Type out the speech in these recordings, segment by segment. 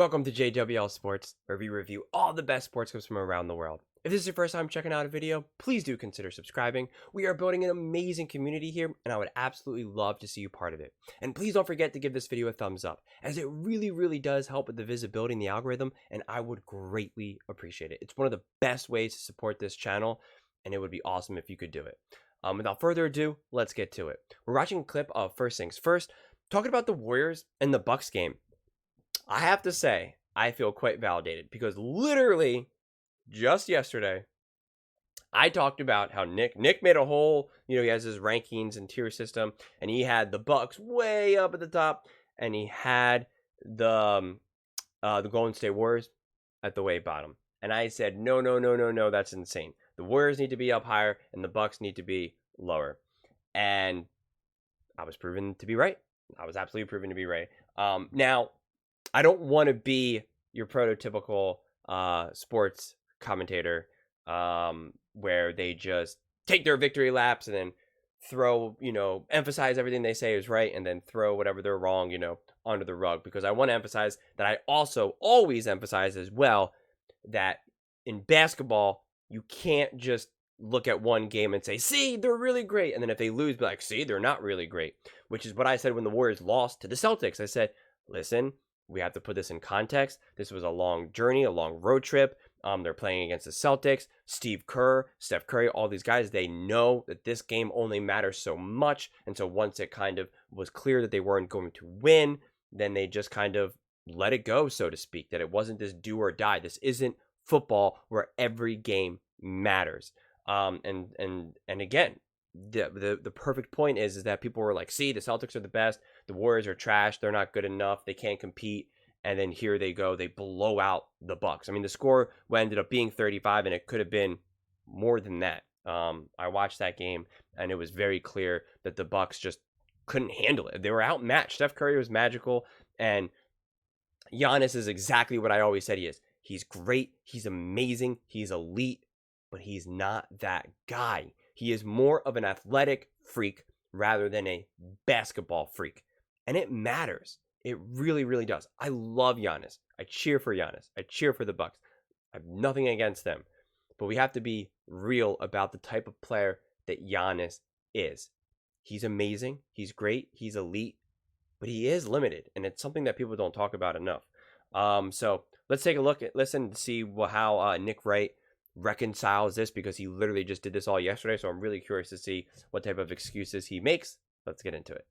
Welcome to JWL Sports, where we review all the best sports clips from around the world. If this is your first time checking out a video, please do consider subscribing. We are building an amazing community here, and I would absolutely love to see you part of it. And please don't forget to give this video a thumbs up, as it really does help with the visibility and the algorithm, and I would greatly appreciate it. It's one of the best ways to support this channel, and it would be awesome if you could do it. Without further ado, let's get to it. We're watching a clip of First Things First, talking about the Warriors and the Bucks game. I have to say, I feel quite validated because literally just yesterday, I talked about how Nick made a whole, he has his rankings and tier system, and he had the Bucks way up at the top, and he had the Golden State Warriors at the way bottom. And I said, no, that's insane. The Warriors need to be up higher, and the Bucks need to be lower. And I was proven to be right. I was absolutely proven to be right. Now, I don't want to be your prototypical sports commentator where they just take their victory laps and then throw, emphasize everything they say is right and then throw whatever they're wrong, under the rug. Because I want to emphasize that I also always emphasize as well that in basketball, you can't just look at one game and say, see, they're really great. And then if they lose, be like, see, they're not really great. Which is what I said when the Warriors lost to the Celtics. I said, listen, we have to put this in context. This was a long journey, a long road trip. They're playing against the Celtics, Steve Kerr, Steph Curry, all these guys. They know that this game only matters so much. And so once it kind of was clear that they weren't going to win, then they just kind of let it go, so to speak, that it wasn't this do or die. This isn't football where every game matters. And again, the perfect point is that people were like, see, the Celtics are the best. The Warriors are trash. They're not good enough. They can't compete. And then here they go. They blow out the Bucks. I mean, the score ended up being 35, and it could have been more than that. I watched that game, and it was very clear that the Bucks just couldn't handle it. They were outmatched. Steph Curry was magical, and Giannis is exactly what I always said he is. He's great. He's amazing. He's elite, but he's not that guy. He is more of an athletic freak rather than a basketball freak. And it matters. It really does. I love Giannis. I cheer for Giannis. I cheer for the Bucks. I have nothing against them. But we have to be real about the type of player that Giannis is. He's amazing. He's great. He's elite. But he is limited. And it's something that people don't talk about enough. So let's take a look at, listen, to see how Nick Wright reconciles this, because he literally just did this all yesterday. So I'm really curious to see what type of excuses he makes. Let's get into it.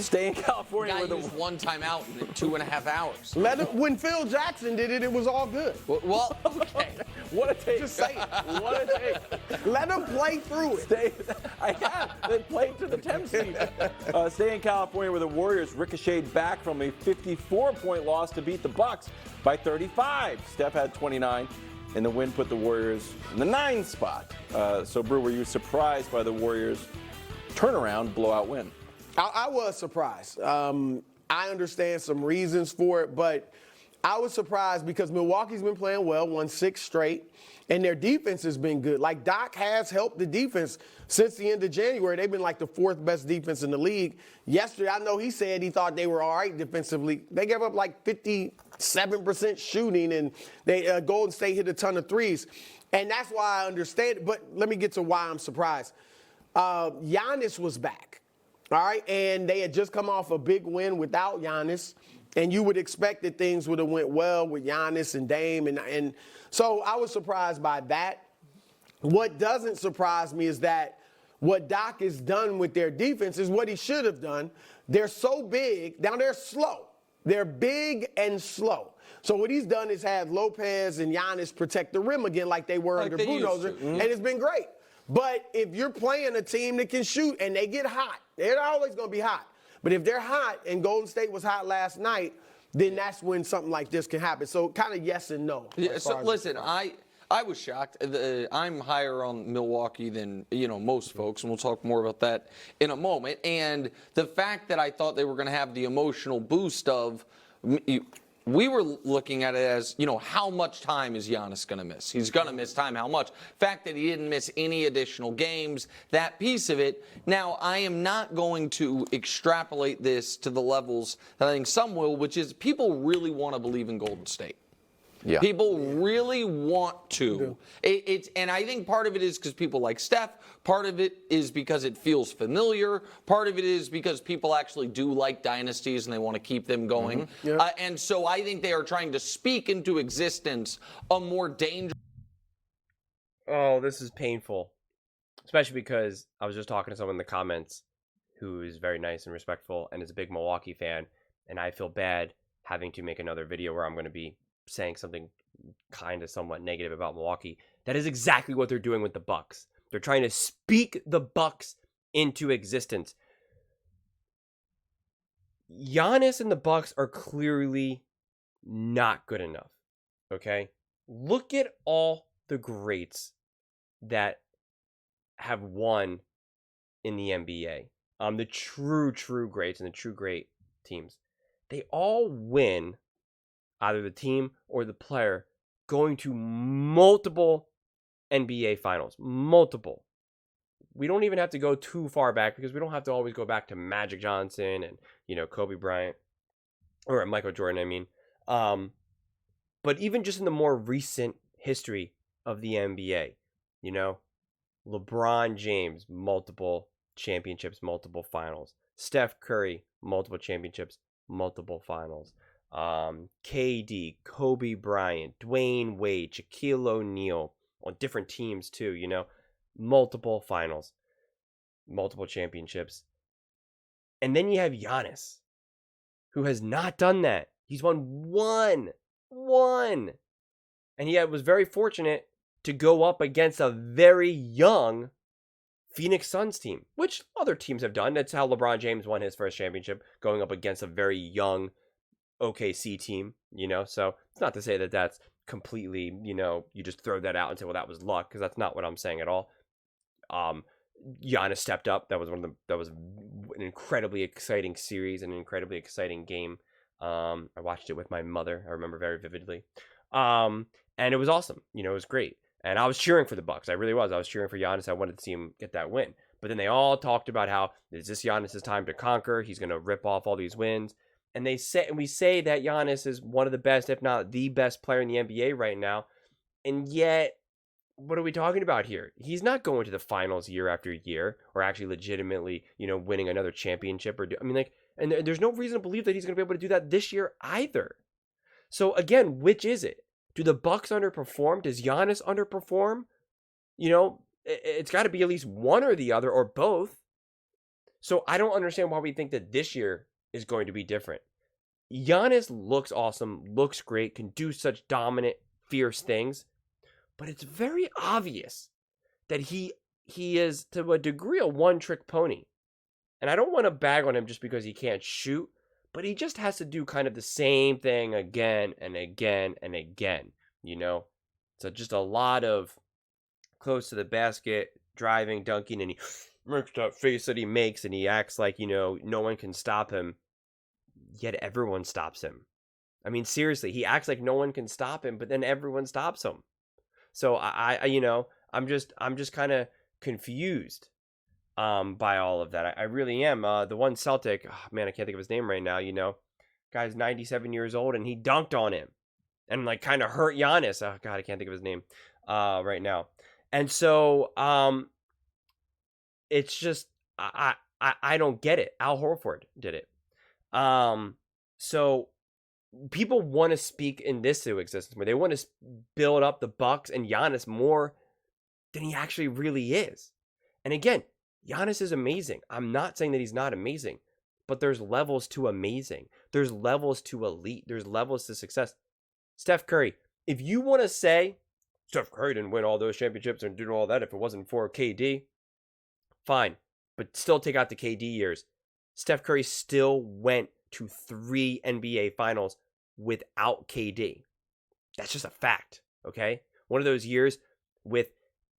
Stay in California with used one timeout in 2.5 hours. When Phil Jackson did it, it was all good. Well, okay. What a take. Just say it. What a take. Let him play through it. I have. They played to the 10th seed. Stay in California where the Warriors ricocheted back from a 54-point loss to beat the Bucks by 35. Steph had 29, and the win put the Warriors in the 9th spot. So, Brew, were you surprised by the Warriors' turnaround blowout win? I was surprised. I understand some reasons for it, but I was surprised because Milwaukee's been playing well, won 6 straight, and their defense has been good. Like, Doc has helped the defense since the end of January. They've been like the 4th best defense in the league. Yesterday, I know he said he thought they were all right defensively. They gave up like 57% shooting, and they Golden State hit a ton of threes. And that's why I understand it. But let me get to why I'm surprised. Giannis was back. All right, and they had just come off a big win without Giannis, and you would expect that things would have went well with Giannis and Dame, and so I was surprised by that. What doesn't surprise me is that what Doc has done with their defense is what he should have done. They're so big, now they're slow. They're big and slow. So what he's done is have Lopez and Giannis protect the rim again like they were under Budenholzer, and it's been great. But if you're playing a team that can shoot and they get hot, they're always going to be hot. But if they're hot, and Golden State was hot last night, then that's when something like this can happen. So kind of yes and no. Yeah, so listen, I was shocked. I'm higher on Milwaukee than most folks, and we'll talk more about that in a moment. And the fact that I thought they were going to have the emotional boost of we were looking at it as, how much time is Giannis going to miss? He's going to miss time. How much? Fact that he didn't miss any additional games, that piece of it. Now, I am not going to extrapolate this to the levels that I think some will, which is people really want to believe in Golden State. Yeah. People really want to. And I think part of it is because people like Steph. Part of it is because it feels familiar. Part of it is because people actually do like dynasties and they want to keep them going. Mm-hmm. Yeah. And so I think they are trying to speak into existence a more dangerous. Oh, this is painful. Especially because I was just talking to someone in the comments who is very nice and respectful and is a big Milwaukee fan. And I feel bad having to make another video where I'm going to be saying something kind of somewhat negative about Milwaukee. That is exactly what they're doing with the Bucks. They're trying to speak the Bucks into existence. Giannis and the Bucks are clearly not good enough. Okay? Look at all the greats that have won in the NBA. The true greats and the true great teams. They all win, either the team or the player, going to multiple NBA finals. Multiple. We don't even have to go too far back because we don't have to always go back to Magic Johnson and, Kobe Bryant or Michael Jordan, I mean. But even just in the more recent history of the NBA, LeBron James, multiple championships, multiple finals. Steph Curry, multiple championships, multiple finals. KD, Kobe Bryant, Dwayne Wade, Shaquille O'Neal on different teams too, multiple finals, multiple championships. And then you have Giannis, who has not done that. He's won one. And he was very fortunate to go up against a very young Phoenix Suns team, which other teams have done. That's how LeBron James won his first championship, going up against a very young OKC team, so it's not to say that that's completely, you just throw that out and say, well, that was luck, because that's not what I'm saying at all. Giannis stepped up. That was an incredibly exciting series, an incredibly exciting game. I watched it with my mother. I remember very vividly. And it was awesome. It was great. And I was cheering for the Bucks. I really was. I was cheering for Giannis. I wanted to see him get that win. But then they all talked about how is this Giannis' time to conquer? He's going to rip off all these wins. And we say that Giannis is one of the best, if not the best player in the NBA right now. And yet, what are we talking about here? He's not going to the finals year after year or actually legitimately, winning another championship. And there's no reason to believe that he's going to be able to do that this year either. So again, which is it? Do the Bucks underperform? Does Giannis underperform? It's got to be at least one or the other or both. So I don't understand why we think that this year is going to be different. Giannis looks awesome, looks great, can do such dominant, fierce things, but it's very obvious that he is, to a degree, a one-trick pony. And I don't want to bag on him just because he can't shoot, but he just has to do kind of the same thing again and again and again, So just a lot of close to the basket, driving, dunking, and he makes that face that he makes, and he acts like, no one can stop him. Yet everyone stops him. I mean, seriously, he acts like no one can stop him, but then everyone stops him. So I'm just kind of confused by all of that. I really am. The one Celtic, I can't think of his name right now. Guy's 97 years old, and he dunked on him, and kind of hurt Giannis. Oh God, I can't think of his name right now. And so it's just I don't get it. Al Horford did it. So people want to speak in this to existence where they want to build up the Bucks and Giannis more than he actually really is. And again, Giannis is amazing. I'm not saying that he's not amazing, but there's levels to amazing. There's levels to elite. There's levels to success. Steph Curry, if you want to say Steph Curry didn't win all those championships and do all that if it wasn't for KD, fine, but still take out the KD years. Steph Curry still went to 3 NBA finals without KD. That's just a fact, okay? One of those years with,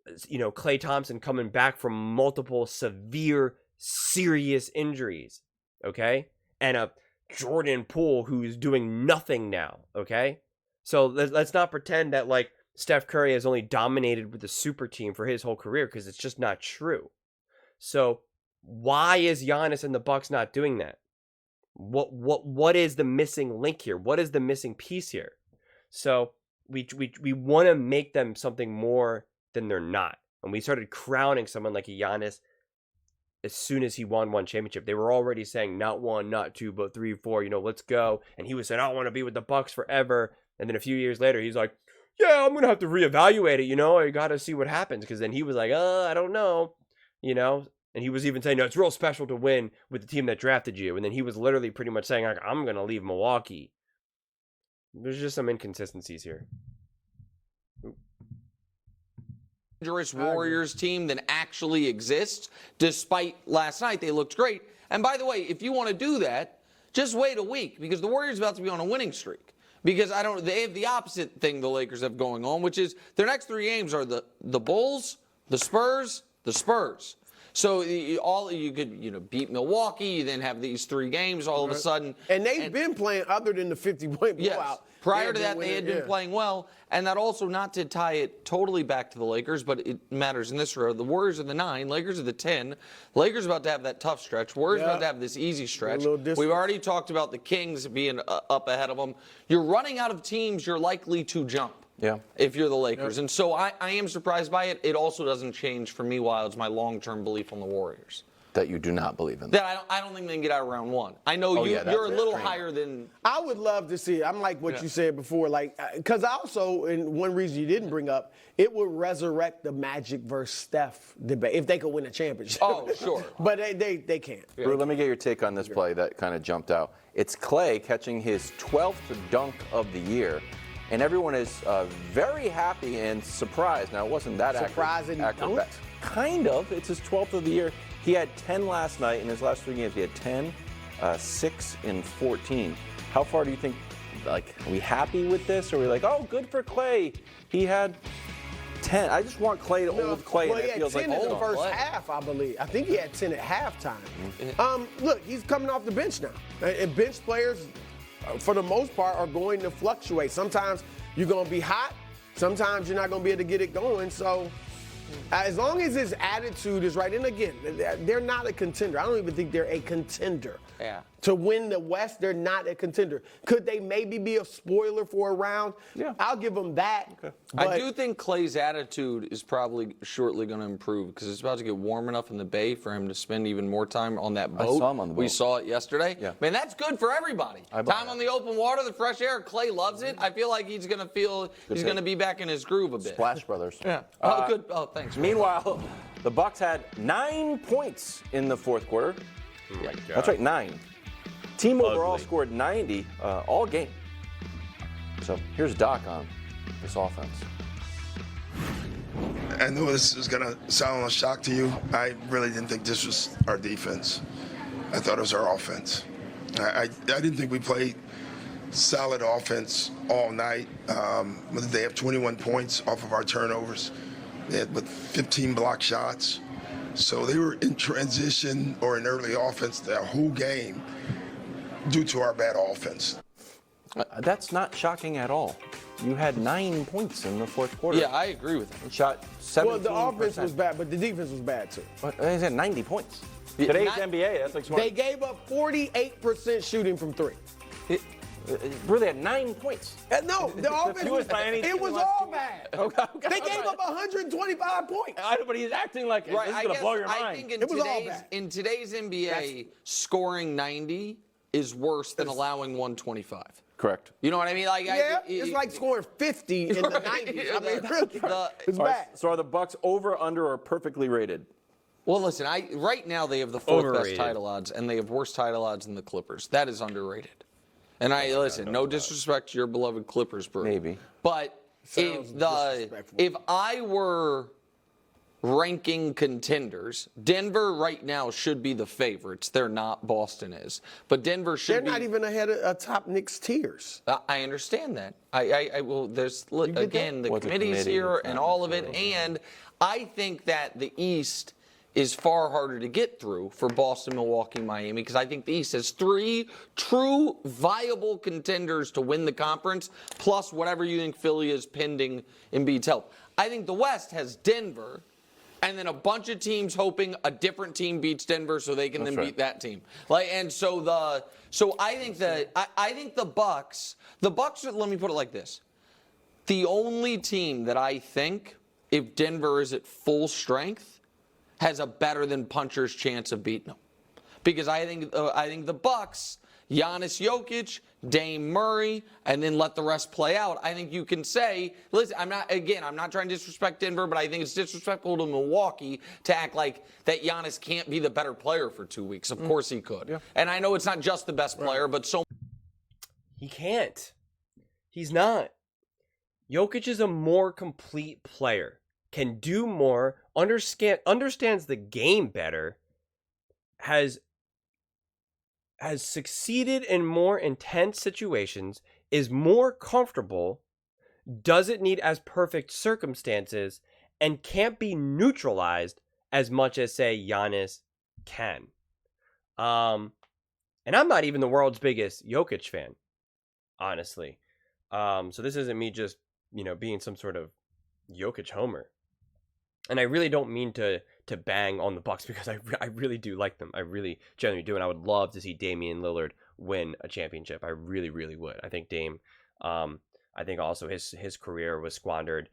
Klay Thompson coming back from multiple severe, serious injuries, okay? And a Jordan Poole who's doing nothing now, okay? So let's not pretend that like Steph Curry has only dominated with the super team for his whole career, because it's just not true. So why is Giannis and the Bucks not doing that? What is the missing link here? What is the missing piece here? So we want to make them something more than they're not. And we started crowning someone like a Giannis as soon as he won one championship. They were already saying not one, not two, but 3, 4, let's go. And he was saying, I want to be with the Bucks forever. And then a few years later, he's like, yeah, I'm going to have to reevaluate it. I got to see what happens. Because then he was like, I don't know, And he was even saying, no, it's real special to win with the team that drafted you. And then he was literally pretty much saying, like, I'm going to leave Milwaukee. There's just some inconsistencies here. Dangerous Warriors team than actually exists, despite last night they looked great. And by the way, if you want to do that, just wait a week, because the Warriors are about to be on a winning streak. Because they have the opposite thing the Lakers have going on, which is their next 3 games are the Bulls, the Spurs, the Spurs. So you could beat Milwaukee, you then have these 3 games all of a sudden. And they've been playing other than the 50-point blowout. Yes. Prior to that, they had been playing well. And that also, not to tie it totally back to the Lakers, but it matters in this regard. The Warriors are the 9, Lakers are the 10. Lakers about to have that tough stretch. Warriors about to have this easy stretch. We've already talked about the Kings being up ahead of them. You're running out of teams you're likely to jump. Yeah. If you're the Lakers. And so I am surprised by it. It also doesn't change for me while it's my long-term belief on the Warriors. That you do not believe in. That I don't think they can get out of round 1. I know you're a little higher than. I would love to see it. I'm like what you said before, because also, and one reason you didn't bring up, it would resurrect the Magic versus Steph debate if they could win a championship. Oh, sure. But they can't. Yeah. Brew, let me get your take on this play that kind of jumped out. It's Clay catching his 12th dunk of the year. And everyone is very happy and surprised. Now, it wasn't that surprising. accurate. Kind of. It's his 12th of the year. He had 10 last night. In his last 3 games, he had 10, 6, and 14. How far do you think, are we happy with this? Or are we like, oh, good for Clay. He had 10. I just want Clay to hold Clay. Well, and he it had feels 10 like in the first half, I believe. I think he had 10 at halftime. Look, he's coming off the bench now. And bench players, for the most part, are going to fluctuate. Sometimes you're going to be hot. Sometimes you're not going to be able to get it going. So as long as his attitude is right, and again, they're not a contender. I don't even think they're a contender. Yeah. To win the West, they're not a contender. Could they maybe be a spoiler for a round? Yeah. I'll give them that. Okay. I do think Clay's attitude is probably shortly going to improve, because it's about to get warm enough in the Bay for him to spend even more time on that boat. I saw him on the boat. We saw it yesterday. Yeah. Man, that's good for everybody. Time on the open water, the fresh air. Clay loves it. I feel like he's going to going to be back in his groove a bit. Splash Brothers. Yeah. Good. Oh, thanks. Meanwhile, the Bucks had 9 points in the fourth quarter. Oh my God. That's right, 9. Team overall scored 90 all game. So here's Doc on this offense. I know this is going to sound a shock to you. I really didn't think this was our defense. I thought it was our offense. I didn't think we played solid offense all night. They have 21 points off of our turnovers. They had with 15 block shots. So they were in transition or in early offense the whole game due to our bad offense. That's not shocking at all. You had 9 points in the fourth quarter. Yeah, I agree with him. Shot 17%. Well, the offense was bad, but the defense was bad too. But they had 90 points. Today's NBA, that's like smart. They gave up 48% shooting from 3. Really had 9 points. No, the offense was all bad. Okay. They gave up 125 points. I know, but he's acting like this is going to blow your mind. I think It was all bad. in today's NBA, scoring 90 is worse than allowing 125. Correct. You know what I mean? It's like scoring 50 in the 90s. I mean, really, it's All right, bad. so are the Bucks over, under, or perfectly rated? Well, listen, right now they have the 4th best Overrated. title odds, and they have worse title odds than the Clippers. That is underrated. And listen, no disrespect to your beloved Clippers, bro. Maybe. But if I were ranking contenders, Denver right now should be the favorites. They're not. Boston is. But Denver should be. They're not even ahead of top Knicks tiers. I understand that. I will. There's again the What's a committees committee? here It's and not all of it, necessarily. and I think that the East is far harder to get through for Boston, Milwaukee, Miami, because I think the East has 3 true viable contenders to win the conference, plus whatever you think Philly is pending Embiid's health. I think the West has Denver, and then a bunch of teams hoping a different team beats Denver so they can beat that team. So I think the Bucks. Let me put it like this: the only team that I think, if Denver is at full strength, has a better than puncher's chance of beating them, because I think the Bucks, Giannis, Jokic, Dame, Murray, and then let the rest play out. I think you can say, listen, I'm not trying to disrespect Denver, but I think it's disrespectful to Milwaukee to act like that Giannis can't be the better player for 2 weeks. Of course he could. Yeah. And I know it's not just the best player, but so he can't. He's not. Jokic is a more complete player, can do more, understands the game better, has succeeded in more intense situations, is more comfortable, doesn't need as perfect circumstances, and can't be neutralized as much as, say, Giannis can. And I'm not even the world's biggest Jokic fan, honestly. So this isn't me just, being some sort of Jokic homer. And I really don't mean to bang on the Bucks, because I really do like them. I really genuinely do, and I would love to see Damian Lillard win a championship. I really, really would. I think Dame, I think also his career was squandered,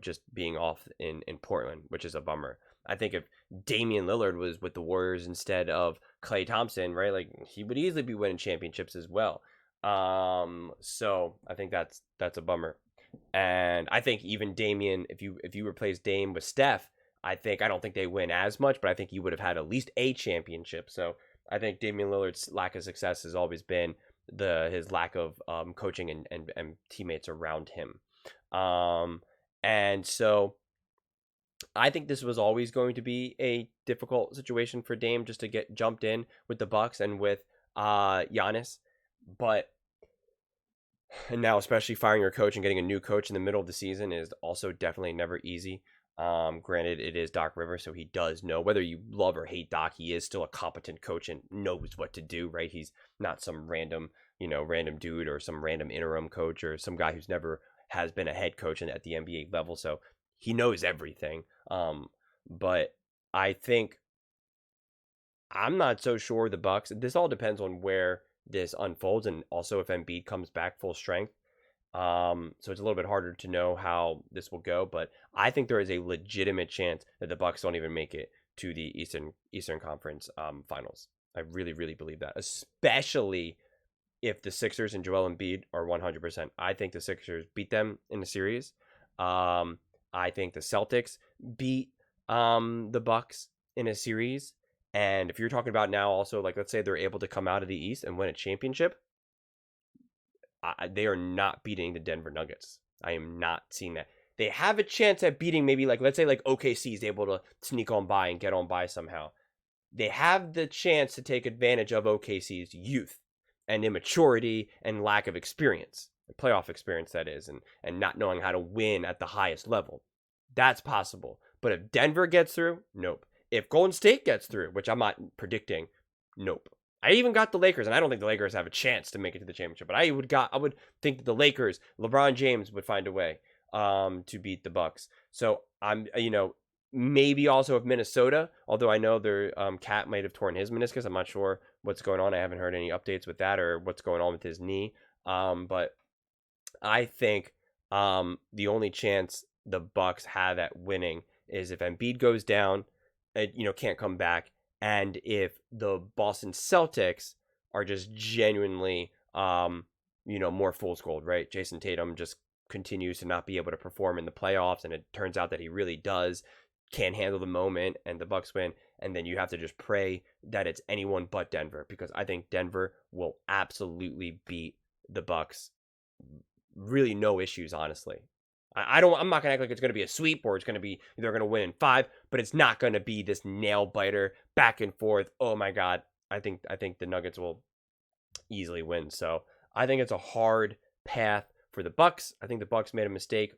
just being off in Portland, which is a bummer. I think if Damian Lillard was with the Warriors instead of Klay Thompson, right, like, he would easily be winning championships as well. So I think that's a bummer. And I think even Damian, if you replace Dame with Steph, I don't think they win as much, but I think you would have had at least a championship. So I think Damian Lillard's lack of success has always been his lack of coaching and teammates around him. And so I think this was always going to be a difficult situation for Dame, just to get jumped in with the Bucks and with Giannis. And now, especially firing your coach and getting a new coach in the middle of the season is also definitely never easy. Granted, it is Doc Rivers, so he does know. Whether you love or hate Doc, he is still a competent coach and knows what to do, right? He's not some random dude or some random interim coach or some guy who's never has been a head coach at the NBA level. So he knows everything. But I think I'm not so sure the Bucks. This all depends on where this unfolds, and also if Embiid comes back full strength. So it's a little bit harder to know how this will go, but I think there is a legitimate chance that the Bucks don't even make it to the Eastern Conference Finals. I really, really believe that, especially if the Sixers and Joel Embiid are 100%. I think the Sixers beat them in the series. I think the Celtics beat the Bucks in a series. And if you're talking about now also, like, let's say they're able to come out of the East and win a championship, they are not beating the Denver Nuggets. I am not seeing that. They have a chance at beating maybe, like, let's say, like, OKC is able to sneak on by and get on by somehow. They have the chance to take advantage of OKC's youth and immaturity and lack of experience, playoff experience, that is, and not knowing how to win at the highest level. That's possible. But if Denver gets through, nope. If Golden State gets through, which I'm not predicting, nope. I even got the Lakers, and I don't think the Lakers have a chance to make it to the championship. But I would think that the Lakers, LeBron James, would find a way to beat the Bucks. So I'm, maybe also if Minnesota, although I know their Cat might have torn his meniscus. I'm not sure what's going on. I haven't heard any updates with that or what's going on with his knee. But I think the only chance the Bucks have at winning is if Embiid goes down, can't come back, and if the Boston Celtics are just genuinely, more fool's gold, right? Jason Tatum just continues to not be able to perform in the playoffs, and it turns out that he really does, can't handle the moment, and the Bucks win, and then you have to just pray that it's anyone but Denver, because I think Denver will absolutely beat the Bucks. Really no issues, honestly. I'm not going to act like it's going to be a sweep or it's going to be, they're going to win in 5, but it's not going to be this nail biter back and forth. Oh my God. I think the Nuggets will easily win. So I think it's a hard path for the Bucks. I think the Bucks made a mistake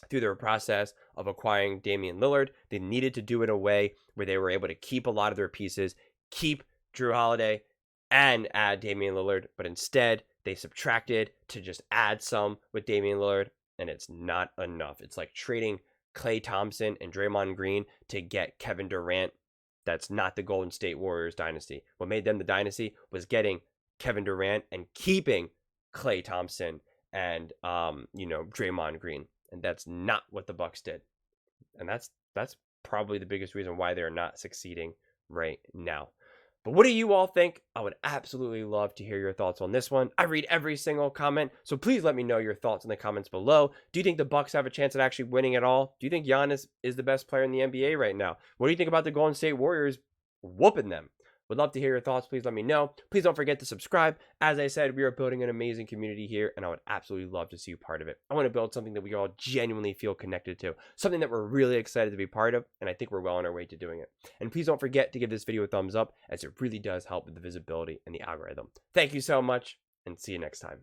through their process of acquiring Damian Lillard, they needed to do it in a way where they were able to keep a lot of their pieces, keep Drew Holiday, and add Damian Lillard. But instead, they subtracted to just add some with Damian Lillard, and it's not enough. It's like trading Klay Thompson and Draymond Green to get Kevin Durant. That's not the Golden State Warriors dynasty. What made them the dynasty was getting Kevin Durant and keeping Klay Thompson and Draymond Green. And that's not what the Bucks did. And that's probably the biggest reason why they're not succeeding right now. But what do you all think? I would absolutely love to hear your thoughts on this one. I read every single comment, so please let me know your thoughts in the comments below. Do you think the Bucks have a chance at actually winning it all? Do you think Giannis is the best player in the NBA right now? What do you think about the Golden State Warriors whooping them? Would love to hear your thoughts. Please let me know. Please don't forget to subscribe. As I said, we are building an amazing community here, and I would absolutely love to see you part of it. I want to build something that we all genuinely feel connected to, something that we're really excited to be part of, and I think we're well on our way to doing it. And please don't forget to give this video a thumbs up, as it really does help with the visibility and the algorithm. Thank you so much, and see you next time.